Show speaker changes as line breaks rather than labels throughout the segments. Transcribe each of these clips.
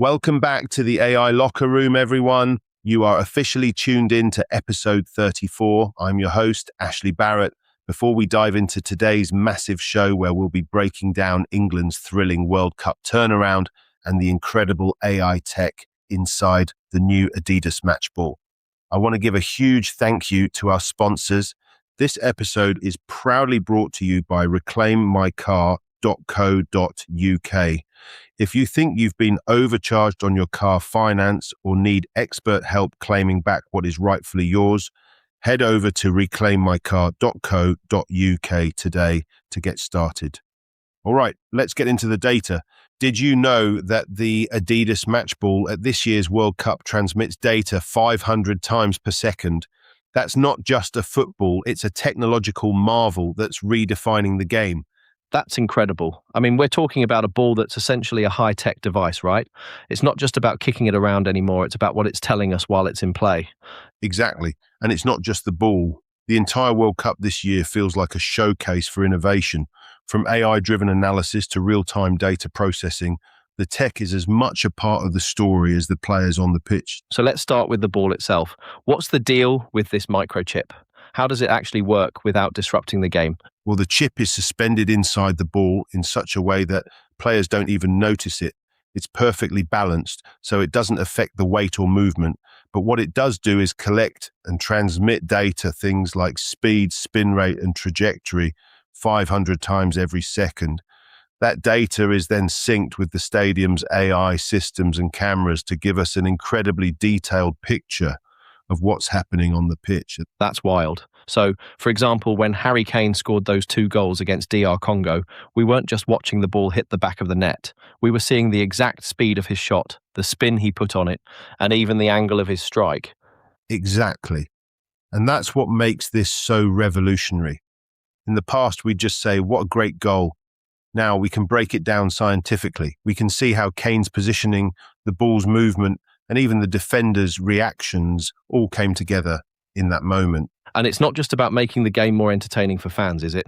Welcome back to the AI Locker Room, everyone. You are officially tuned in to episode 34. I'm your host, Ashley Barratt. Before we dive into today's massive show where we'll be breaking down England's thrilling World Cup turnaround and the incredible AI tech inside the new Adidas match ball, I want to give a huge thank you to our sponsors. This episode is proudly brought to you by reclaimmycar.co.uk. If you think you've been overcharged on your car finance or need expert help claiming back what is rightfully yours, head over to reclaimmycar.co.uk today to get started. All right, let's get into the data. Did you know that the Adidas match ball at this year's World Cup transmits data 500 times per second? That's not just a football, it's a technological marvel that's redefining the game.
That's incredible. I mean, we're talking about a ball that's essentially a high-tech device, right? It's not just about kicking it around anymore, it's about what it's telling us while it's in play.
Exactly. And it's not just the ball. The entire World Cup this year feels like a showcase for innovation. From AI-driven analysis to real-time data processing, the tech is as much a part of the story as the players on the pitch.
So let's start with the ball itself. What's the deal with this microchip? How does it actually work without disrupting the game?
Well, the chip is suspended inside the ball in such a way that players don't even notice it. It's perfectly balanced, so it doesn't affect the weight or movement. But what it does do is collect and transmit data, things like speed, spin rate, and trajectory, 500 times every second. That data is then synced with the stadium's AI systems and cameras to give us an incredibly detailed picture of what's happening on the pitch.
That's wild. So, for example, when Harry Kane scored those 2 goals against DR Congo, we weren't just watching the ball hit the back of the net. We were seeing the exact speed of his shot, the spin he put on it, and even the angle of his strike.
Exactly. And that's what makes this so revolutionary. In the past, we'd just say, what a great goal. Now we can break it down scientifically. We can see how Kane's positioning, the ball's movement, and even the defenders' reactions all came together in that moment.
And it's not just about making the game more entertaining for fans, is it?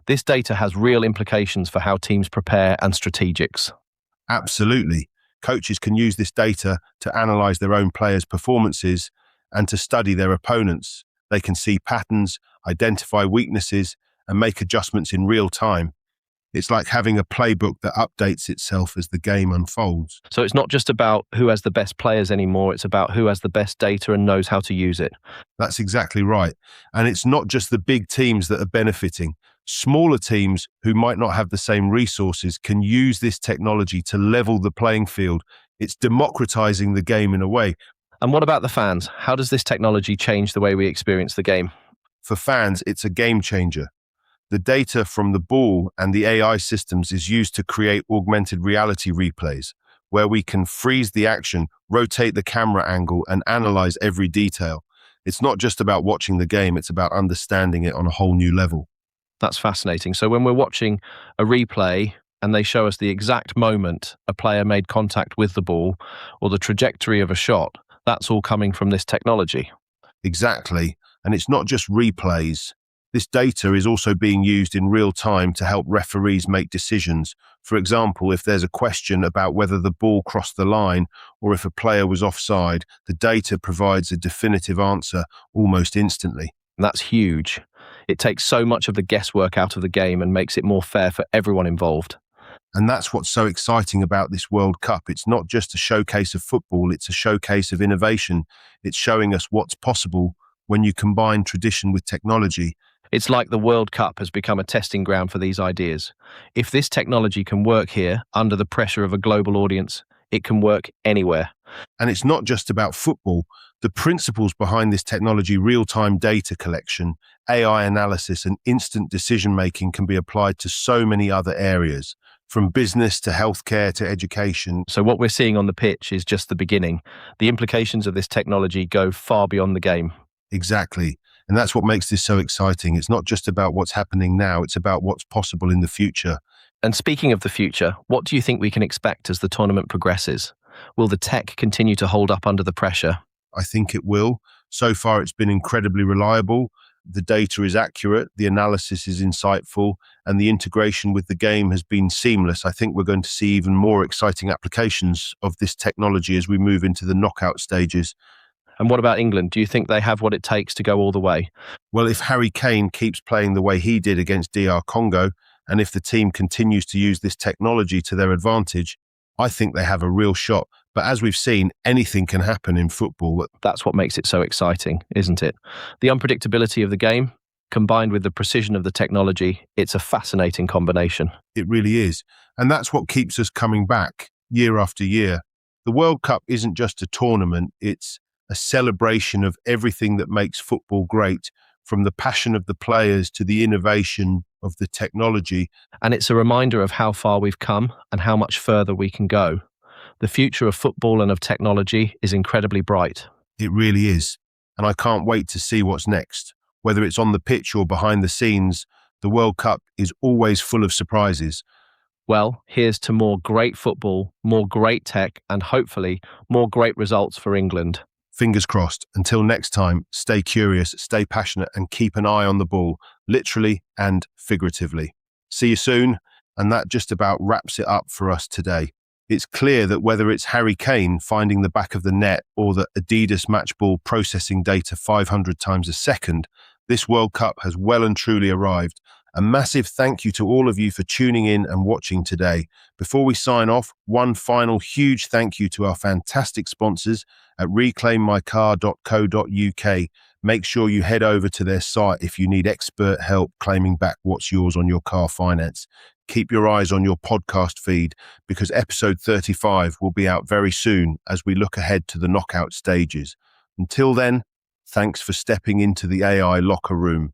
This data has real implications for how teams prepare and strategics.
Absolutely. Coaches can use this data to analyze their own players' performances and to study their opponents. They can see patterns, identify weaknesses, and make adjustments in real time. It's like having a playbook that updates itself as the game unfolds.
So it's not just about who has the best players anymore, it's about who has the best data and knows how to use it.
That's exactly right. And it's not just the big teams that are benefiting. Smaller teams who might not have the same resources can use this technology to level the playing field. It's democratizing the game in a way.
And what about the fans? How does this technology change the way we experience the game?
For fans, it's a game changer. The data from the ball and the AI systems is used to create augmented reality replays, where we can freeze the action, rotate the camera angle, and analyze every detail. It's not just about watching the game, it's about understanding it on a whole new level.
That's fascinating. So when we're watching a replay and they show us the exact moment a player made contact with the ball or the trajectory of a shot, that's all coming from this technology.
Exactly. And it's not just replays. This data is also being used in real time to help referees make decisions. For example, if there's a question about whether the ball crossed the line or if a player was offside, the data provides a definitive answer almost instantly.
And that's huge. It takes so much of the guesswork out of the game and makes it more fair for everyone involved.
And that's what's so exciting about this World Cup. It's not just a showcase of football, it's a showcase of innovation. It's showing us what's possible when you combine tradition with technology.
It's like the World Cup has become a testing ground for these ideas. If this technology can work here, under the pressure of a global audience, it can work anywhere.
And it's not just about football. The principles behind this technology, real-time data collection, AI analysis, and instant decision-making can be applied to so many other areas, from business to healthcare to education.
So what we're seeing on the pitch is just the beginning. The implications of this technology go far beyond the game.
Exactly. And that's what makes this so exciting. It's not just about what's happening now, it's about what's possible in the future.
And speaking of the future, what do you think we can expect as the tournament progresses? Will the tech continue to hold up under the pressure?
I think it will. So far, it's been incredibly reliable. The data is accurate, the analysis is insightful, and the integration with the game has been seamless. I think we're going to see even more exciting applications of this technology as we move into the knockout stages.
And what about England? Do you think they have what it takes to go all the way?
Well, if Harry Kane keeps playing the way he did against DR Congo, and if the team continues to use this technology to their advantage, I think they have a real shot. But as we've seen, anything can happen in football.
That's what makes it so exciting, isn't it? The unpredictability of the game, combined with the precision of the technology, it's a fascinating combination.
It really is. And that's what keeps us coming back year after year. The World Cup isn't just a tournament, it's a celebration of everything that makes football great, from the passion of the players to the innovation of the technology.
And it's a reminder of how far we've come and how much further we can go. The future of football and of technology is incredibly bright.
It really is. And I can't wait to see what's next. Whether it's on the pitch or behind the scenes, the World Cup is always full of surprises.
Well, here's to more great football, more great tech, and hopefully more great results for England.
Fingers crossed. Until next time, stay curious, stay passionate, and keep an eye on the ball, literally and figuratively. See you soon. And that just about wraps it up for us today. It's clear that whether it's Harry Kane finding the back of the net or the Adidas match ball processing data 500 times a second, this World Cup has well and truly arrived. A massive thank you to all of you for tuning in and watching today. Before we sign off, one final huge thank you to our fantastic sponsors at reclaimmycar.co.uk. Make sure you head over to their site if you need expert help claiming back what's yours on your car finance. Keep your eyes on your podcast feed because episode 35 will be out very soon as we look ahead to the knockout stages. Until then, thanks for stepping into the AI locker room.